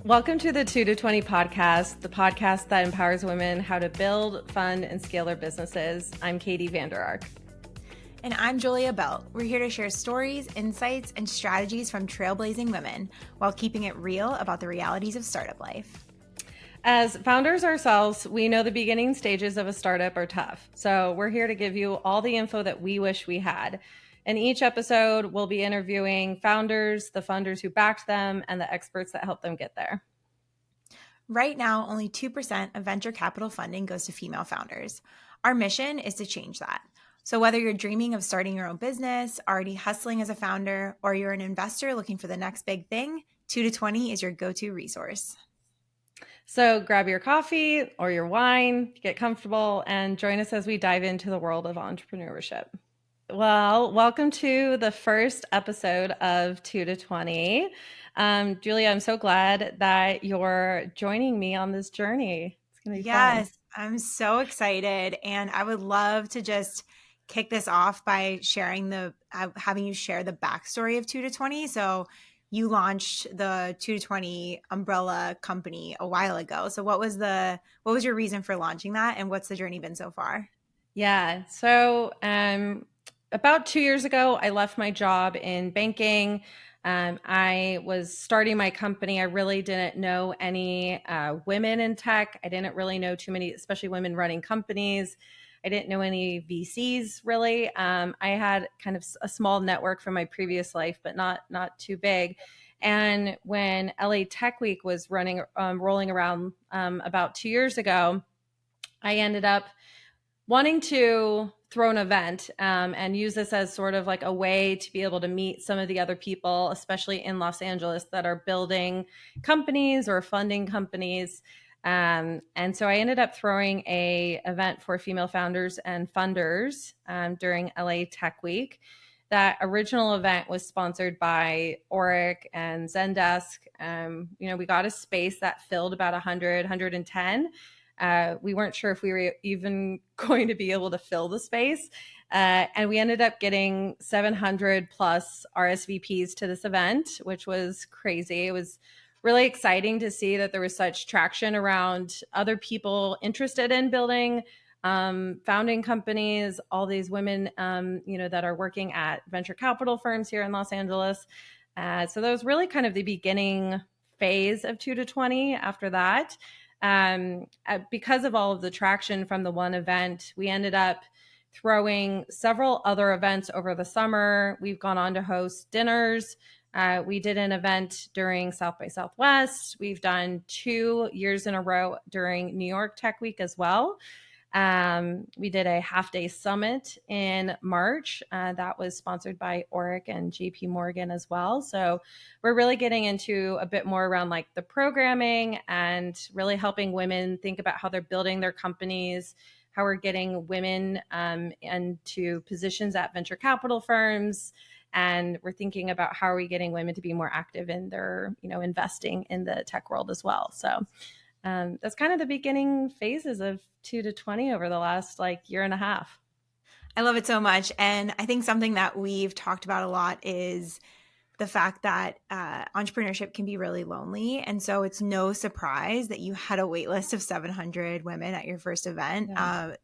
Welcome to the 2 to 20 podcast, the podcast that empowers women how to build, fund, and scale their businesses. I'm Katie Vander. And I'm Julia Belt. We're here to share stories, insights, and strategies from trailblazing women while keeping it real about the realities of startup life. As founders ourselves, we know the beginning stages of a startup are tough. So we're here to give you all the info that we wish we had. In each episode, we'll be interviewing founders, the funders who backed them, and the experts that helped them get there. Right now, only 2% of venture capital funding goes to female founders. Our mission is to change that. So whether you're dreaming of starting your own business, already hustling as a founder, or you're an investor looking for the next big thing, 2 to 20 is your go-to resource. So grab your coffee or your wine, get comfortable, and join us as we dive into the world of entrepreneurship. Well, welcome to the first episode of 2 to 20. Julia, I'm so glad that you're joining me on this journey. It's going to be fun. I'm so excited. And I would love to just kick this off by sharing having you share the backstory of 2 to 20. So you launched the 2 to 20 umbrella company a while ago. So what was your reason for launching that? And what's the journey been so far? Yeah. So about 2 years ago, I left my job in banking. I was starting my company. I really didn't know any women in tech. I didn't really know too many, especially women running companies. I didn't know any VCs really. I had kind of a small network from my previous life, but not too big. And when LA Tech Week was rolling around about 2 years ago, I ended up wanting to throw an event and use this as sort of like a way to be able to meet some of the other people, especially in Los Angeles, that are building companies or funding companies. And so I ended up throwing a event for female founders and funders during LA Tech Week. That original event was sponsored by Oric and Zendesk. We got a space that filled about 100, 110. We weren't sure if we were even going to be able to fill the space. And we ended up getting 700 plus RSVPs to this event, which was crazy. It was really exciting to see that there was such traction around other people interested in building, founding companies, all these women, that are working at venture capital firms here in Los Angeles. So that was really kind of the beginning phase of 2 to 20 after that. Because of all of the traction from the one event, we ended up throwing several other events over the summer. We've gone on to host dinners. We did an event during South by Southwest. We've done 2 years in a row during New York Tech Week as well. We did a half-day summit in March that was sponsored by Oric and JP Morgan as well. So we're really getting into a bit more around like the programming and really helping women think about how they're building their companies, how we're getting women into positions at venture capital firms. And we're thinking about how are we getting women to be more active in their, investing in the tech world as well. So that's kind of the beginning phases of 2 to 20 over the last year and a half. I love it so much. And I think something that we've talked about a lot is the fact that entrepreneurship can be really lonely. And so it's no surprise that you had a wait list of 700 women at your first event. Yeah.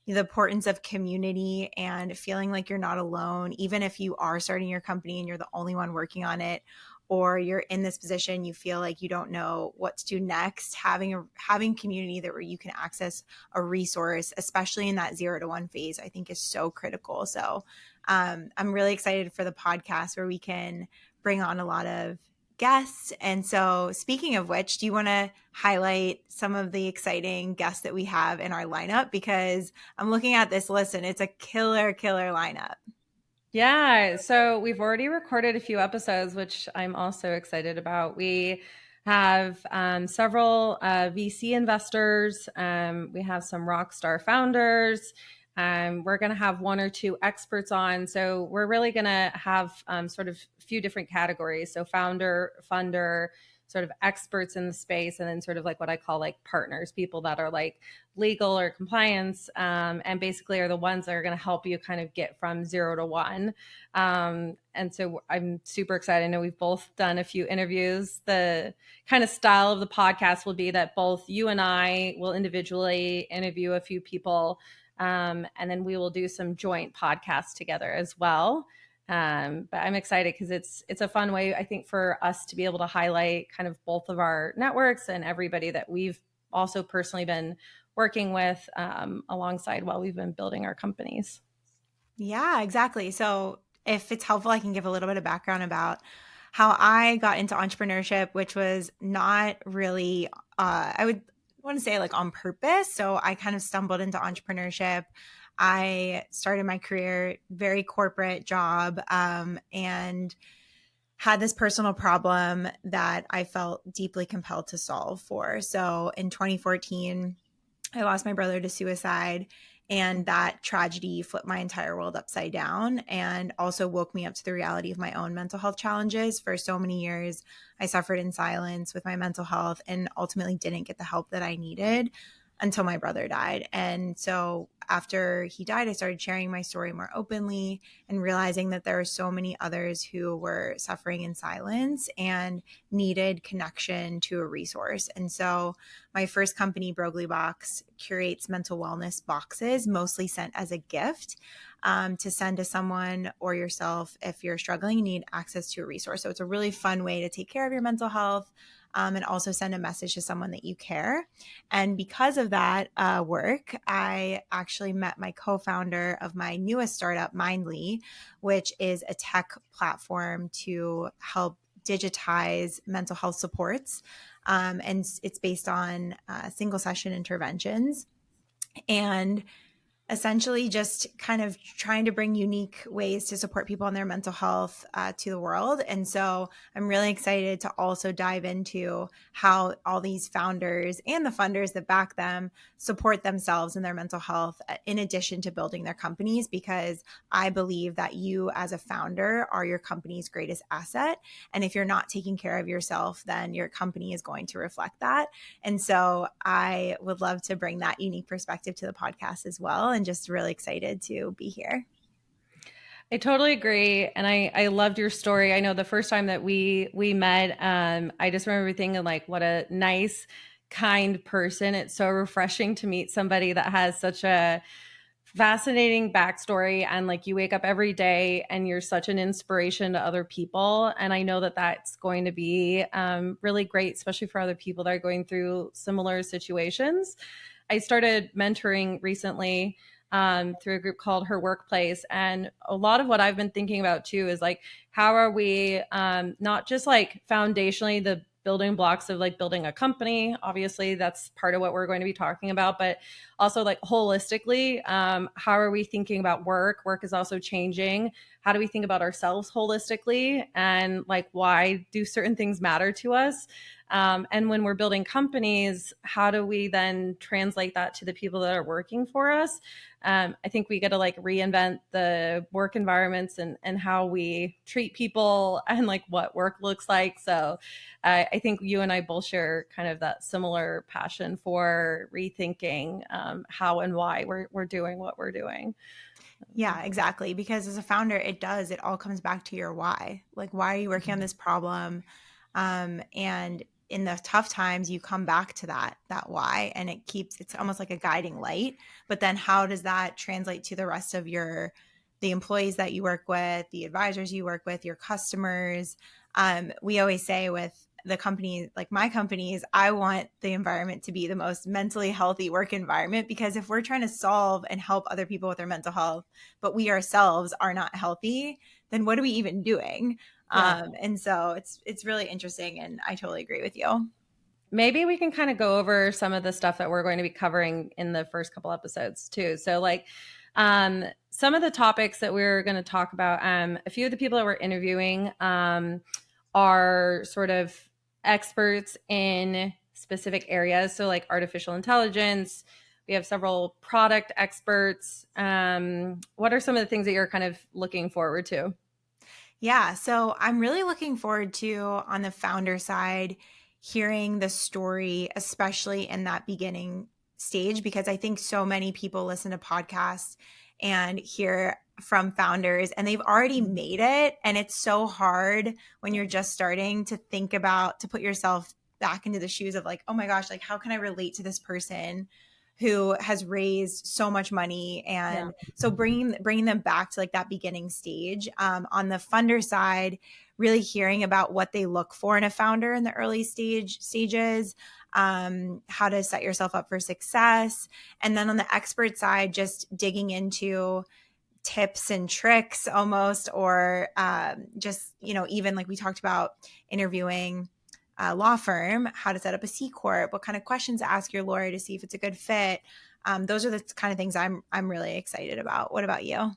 The importance of community and feeling like you're not alone, even if you are starting your company and you're the only one working on it, or you're in this position, you feel like you don't know what to do next. Having community where you can access a resource, especially in that 0 to 1 phase, I think is so critical. So I'm really excited for the podcast where we can bring on a lot of guests. And so speaking of which, do you want to highlight some of the exciting guests that we have in our lineup? Because I'm looking at this list and it's a killer lineup. Yeah. So we've already recorded a few episodes, which I'm also excited about. We have several VC investors. We have some rock star founders. We're going to have 1 or 2 experts on. So we're really going to have sort of a few different categories. So founder, funder, sort of experts in the space, and then sort of like what I call like partners, people that are like legal or compliance, and basically are the ones that are going to help you kind of get from 0 to 1. And so I'm super excited. I know we've both done a few interviews. The kind of style of the podcast will be that both you and I will individually interview a few people, and then we will do some joint podcasts together as well. But I'm excited because it's a fun way, I think, for us to be able to highlight kind of both of our networks and everybody that we've also personally been working with, alongside while we've been building our companies. Yeah, exactly. So, if it's helpful, I can give a little bit of background about how I got into entrepreneurship, which was not really, I would want to say like on purpose. So, I kind of stumbled into entrepreneurship. I started my career very corporate job, and had this personal problem that I felt deeply compelled to solve for. So, in 2014, I lost my brother to suicide, and that tragedy flipped my entire world upside down and also woke me up to the reality of my own mental health challenges. For so many years, I suffered in silence with my mental health and ultimately didn't get the help that I needed until my brother died. And so after he died, I started sharing my story more openly and realizing that there were so many others who were suffering in silence and needed connection to a resource. And so my first company, Broglie Box, curates mental wellness boxes, mostly sent as a gift, to send to someone or yourself if you're struggling and need access to a resource. So it's a really fun way to take care of your mental health, and also send a message to someone that you care. And because of that work, I actually met my co-founder of my newest startup, Mindly, which is a tech platform to help digitize mental health supports. And it's based on single session interventions. And essentially just kind of trying to bring unique ways to support people in their mental health to the world. And so I'm really excited to also dive into how all these founders and the funders that back them support themselves in their mental health, in addition to building their companies, because I believe that you as a founder are your company's greatest asset. And if you're not taking care of yourself, then your company is going to reflect that. And so I would love to bring that unique perspective to the podcast as well, and just really excited to be here. I totally agree, and I loved your story. I know the first time that we met, I just remember thinking like, what a nice, kind person. It's so refreshing to meet somebody that has such a fascinating backstory, and like you wake up every day and you're such an inspiration to other people. And I know that that's going to be really great, especially for other people that are going through similar situations. I started mentoring recently, through a group called Her Workplace. And a lot of what I've been thinking about too is like, how are we, not just like foundationally the building blocks of like building a company? Obviously, that's part of what we're going to be talking about, but also like holistically, how are we thinking about work? Work is also changing. How do we think about ourselves holistically? And like, why do certain things matter to us? And when we're building companies, how do we then translate that to the people that are working for us? I think we got to like reinvent the work environments and how we treat people and like what work looks like. So I think you and I both share kind of that similar passion for rethinking, how and why we're doing what we're doing. Yeah, exactly. Because as a founder, it all comes back to your why. Like, why are you working on this problem? And in the tough times, you come back to that why, and it's almost like a guiding light. But then how does that translate to the rest of the employees that you work with, the advisors you work with, your customers? We always say with the company, like my companies, I want the environment to be the most mentally healthy work environment, because if we're trying to solve and help other people with their mental health, but we ourselves are not healthy, then what are we even doing? Yeah. And so it's really interesting, and I totally agree with you. Maybe we can kind of go over some of the stuff that we're going to be covering in the first couple episodes too. So like, some of the topics that we're going to talk about, a few of the people that we're interviewing, are sort of experts in specific areas. So like artificial intelligence, we have several product experts. What are some of the things that you're kind of looking forward to? Yeah, so I'm really looking forward to, on the founder side, hearing the story, especially in that beginning stage, because I think so many people listen to podcasts and hear from founders and they've already made it. And it's so hard when you're just starting to think about, to put yourself back into the shoes of like, oh my gosh, like how can I relate to this person who has raised so much money? Yeah. And so bringing them back to like that beginning stage. On the funder side, really hearing about what they look for in a founder in the early stages, how to set yourself up for success. And then on the expert side, just digging into tips and tricks almost, or just, even like we talked about interviewing a law firm, how to set up a C corp, what kind of questions to ask your lawyer to see if it's a good fit. Those are the kind of things I'm really excited about. What about you?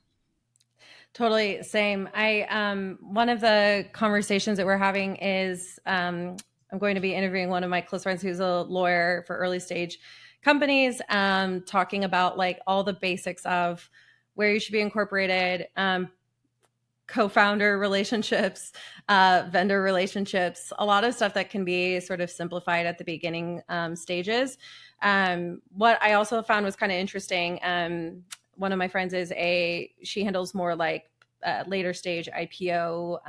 Totally same. I one of the conversations that we're having is I'm going to be interviewing one of my close friends who's a lawyer for early stage companies, talking about like all the basics of where you should be incorporated, co-founder relationships, vendor relationships, a lot of stuff that can be sort of simplified at the beginning stages. What I also found was kind of interesting. One of my friends she handles more like later stage IPO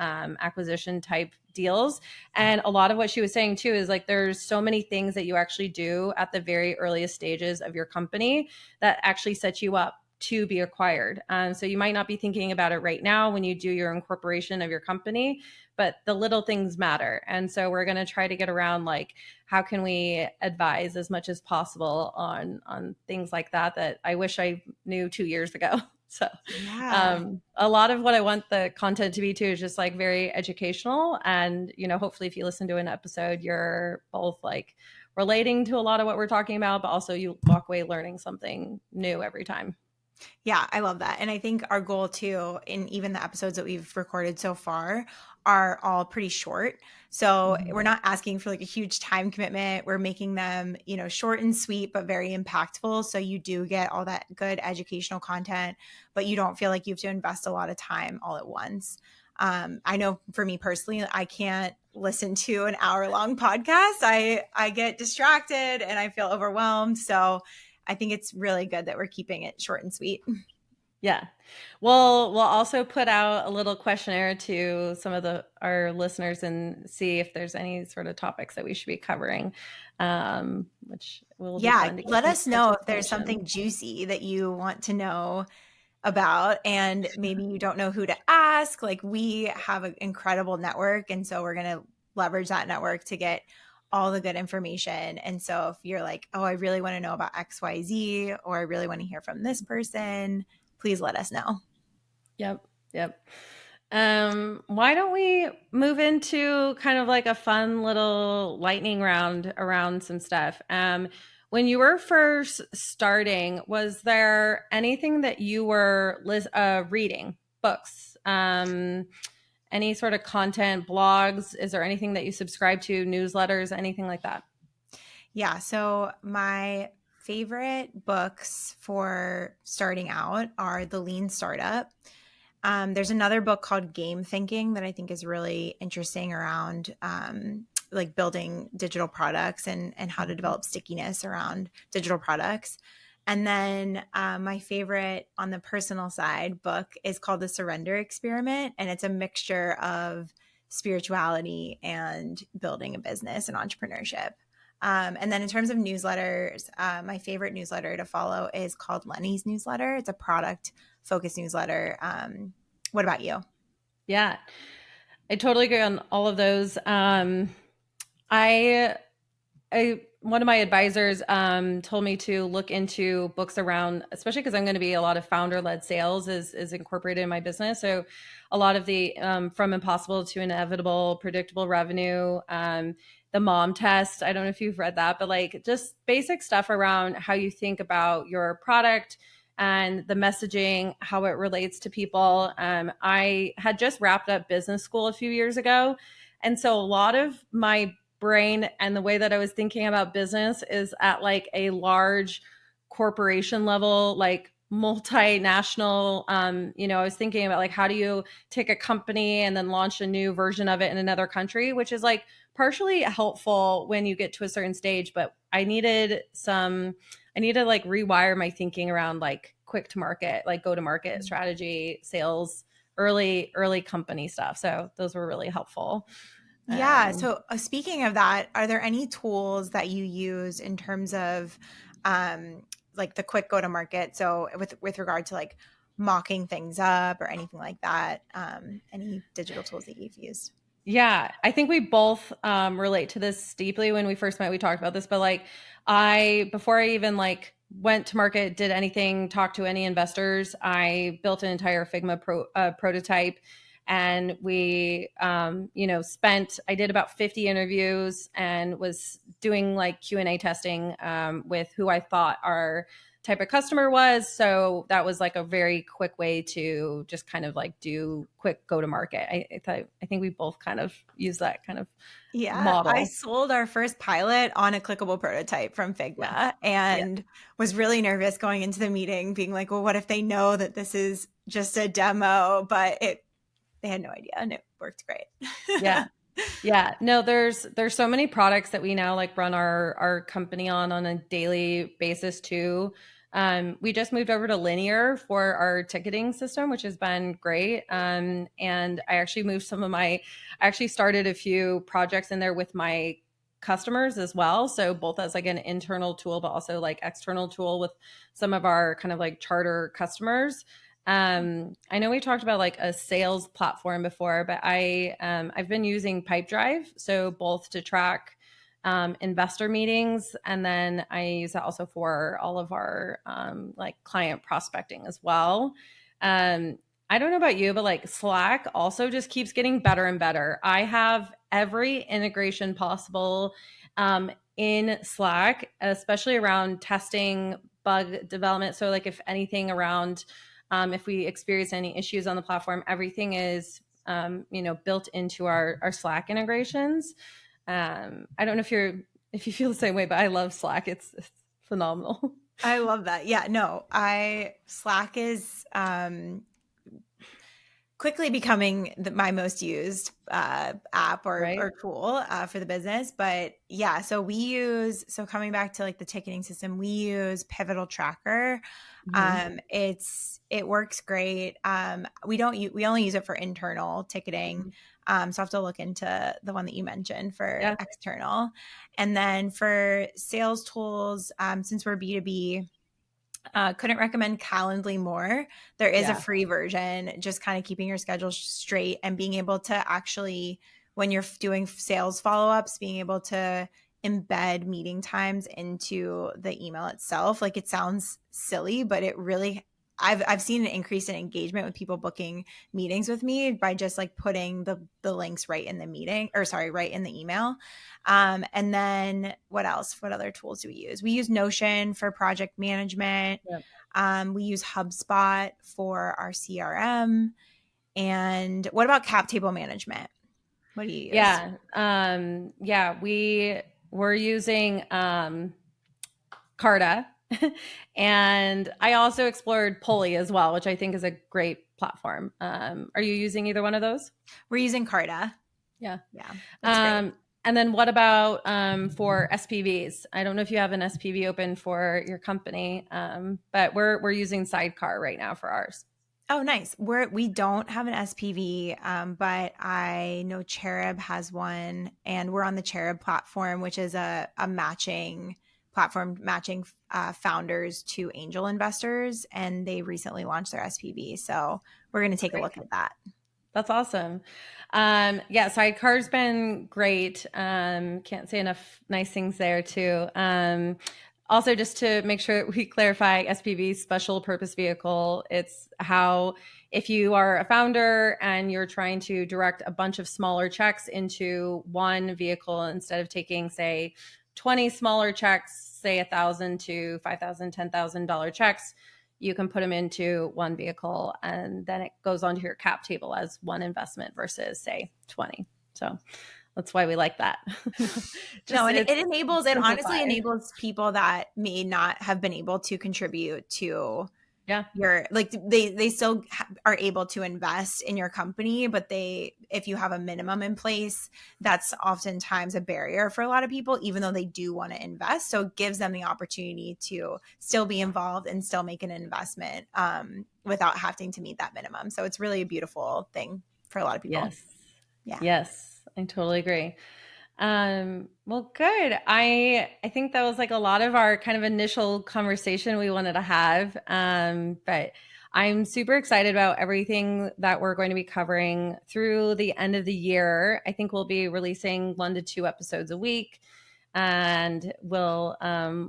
acquisition type deals. And a lot of what she was saying too is like there's so many things that you actually do at the very earliest stages of your company that actually set you up to be acquired. So you might not be thinking about it right now when you do your incorporation of your company, but the little things matter. And so we're going to try to get around like how can we advise as much as possible on things like that I wish I knew 2 years ago. So Yeah. a lot of what I want the content to be too is just like very educational. And, hopefully if you listen to an episode, you're both like relating to a lot of what we're talking about, but also you walk away learning something new every time. Yeah, I love that. And I think our goal too, in even the episodes that we've recorded so far, are all pretty short. So Mhm. we're not asking for like a huge time commitment. We're making them, short and sweet, but very impactful. So you do get all that good educational content, but you don't feel like you have to invest a lot of time all at once. I know for me personally, I can't listen to an hour long podcast. I get distracted and I feel overwhelmed. So I think it's really good that we're keeping it short and sweet. Yeah. Well, we'll also put out a little questionnaire to some of our listeners and see if there's any sort of topics that we should be covering, which will be Yeah, fun to get let some us know if there's participation. something juicy that you want to know about, and maybe you don't know who to ask. Like, we have an incredible network, and so we're going to leverage that network to get all the good information. And so if you're like, oh, I really want to know about XYZ, or I really want to hear from this person, please let us know. Yep. Yep. Why don't we move into kind of like a fun little lightning round around some stuff? When you were first starting, was there anything that you were reading, books, any sort of content, blogs? Is there anything that you subscribe to, newsletters, anything like that? Yeah. So my favorite books for starting out are The Lean Startup. There's another book called Game Thinking that I think is really interesting around like building digital products and how to develop stickiness around digital products. And then my favorite on the personal side book is called The Surrender Experiment. And it's a mixture of spirituality and building a business and entrepreneurship. And then in terms of newsletters, my favorite newsletter to follow is called Lenny's Newsletter. It's a product focused newsletter. What about you? Yeah, I totally agree on all of those. I one of my advisors told me to look into books around, especially because I'm going to be a lot of founder led sales is incorporated in my business. So a lot of the from impossible to inevitable, predictable revenue, the mom test. I don't know if you've read that, but like just basic stuff around how you think about your product and the messaging, how it relates to people. I had just wrapped up business school a few years ago. And so a lot of my brain and the way that I was thinking about business is at like a large corporation level, like multinational. I was thinking about like how do you take a company and then launch a new version of it in another country, which is like partially helpful when you get to a certain stage, but I need to like rewire my thinking around like quick to market, like go to market strategy, sales, early company stuff. So those were really helpful. Yeah. Um, So, speaking of that, are there any tools that you use in terms of um, like the quick go to market? So, with regard to like mocking things up or anything like that, any digital tools that you've used? Yeah, I think we both relate to this deeply. When we first met, we talked about this, but like I, before I even like went to market, did anything, talked to any investors, I built an entire Figma prototype, and we, I did about 50 interviews and was doing like Q&A testing with who I thought our type of customer was. So that was like a very quick way to just kind of like do quick go to market. I think we both kind of use that kind of Yeah, I model. sold our first pilot on a clickable prototype from Yeah. Figma Yeah. and was really nervous going into the meeting, being like, well, what if they know that this is just a demo? But they had no idea and it worked great. Yeah. Yeah, no, there's so many products that we now like run our company on a daily basis too. We just moved over to Linear for our ticketing system, which has been great. And I actually started a few projects in there with my customers as well. So both as like an internal tool, but also like external tool with some of our kind of like charter customers. I know we talked about like a sales platform before, but I've been using Pipedrive, so both to track investor meetings, and then I use that also for all of our like client prospecting as well. Um, I don't know about you, but like Slack also just keeps getting better and better. I have every integration possible in Slack, especially around testing, bug development. So like if anything around if we experience any issues on the platform, everything is built into our Slack integrations. I don't know if you feel the same way, but I love Slack. It's phenomenal. I love that. Yeah, no, I Slack is quickly becoming my most used app Right? or tool for the business. But yeah, so coming back to like the ticketing system, we use Pivotal Tracker. Hmm. It works great. We only use it for internal ticketing. So I have to look into the one that you mentioned for Yeah, external. And then for sales tools, since we're B2B, couldn't recommend Calendly more. There is a yeah, free version, just kind of keeping your schedule straight and being able to actually, when you're doing sales follow ups, being able to embed meeting times into the email itself. Like it sounds silly, but it really, I've seen an increase in engagement with people booking meetings with me by just like putting the links right in the meeting, or sorry, right in the email. And then what else? What other tools do we use? We use Notion for project management. yeah. We use HubSpot for our CRM. And what about cap table management? What do you use? Yeah. Yeah, we're using Carta. And I also explored Pulley as well, which I think is a great platform. Are you using either one of those? We're using Carta. Yeah. Yeah, that's great. Um, and then what about for SPVs? I don't know if you have an SPV open for your company, but we're using Sidecar right now for ours. Oh, nice. We don't have an SPV, but I know Cherub has one, and we're on the Cherub platform, which is a matching platform matching founders to angel investors, and they recently launched their SPV. So we're going to take a Great. look at that. That's awesome. Yeah, Sidecar's been great. Can't say enough nice things there too. Also, just to make sure we clarify, SPV, special purpose vehicle. It's how if you are a founder and you're trying to direct a bunch of smaller checks into one vehicle instead of taking, say, 20 smaller checks, say 1,000 to 5,000, $10,000 checks, you can put them into one vehicle and then it goes onto your cap table as one investment versus say 20. So that's why we like that. No, Just and it's it honestly simplified. enables people that may not have been able to contribute to Yeah. you're like, they still are able to invest in your company, but if you have a minimum in place, that's oftentimes a barrier for a lot of people, even though they do want to invest. So it gives them the opportunity to still be involved and still make an investment, without having to meet that minimum. So it's really a beautiful thing for a lot of people. Yes. Yeah. Yes, I totally agree. Well, good. I think that was like a lot of our kind of initial conversation we wanted to have. But I'm super excited about everything that we're going to be covering through the end of the year. I think we'll be releasing 1 to 2 episodes a week, and we'll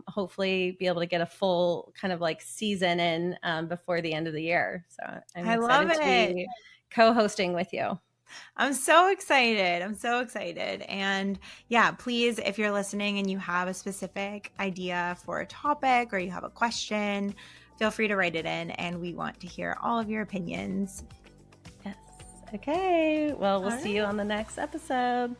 hopefully be able to get a full kind of like season in before the end of the year. So I'm I love excited to it. be co-hosting with you. I'm so excited. I'm so excited. And yeah, please, if you're listening and you have a specific idea for a topic or you have a question, feel free to write it in, and we want to hear all of your opinions. Yes. Okay. Well, we'll All see you right. on the next episode.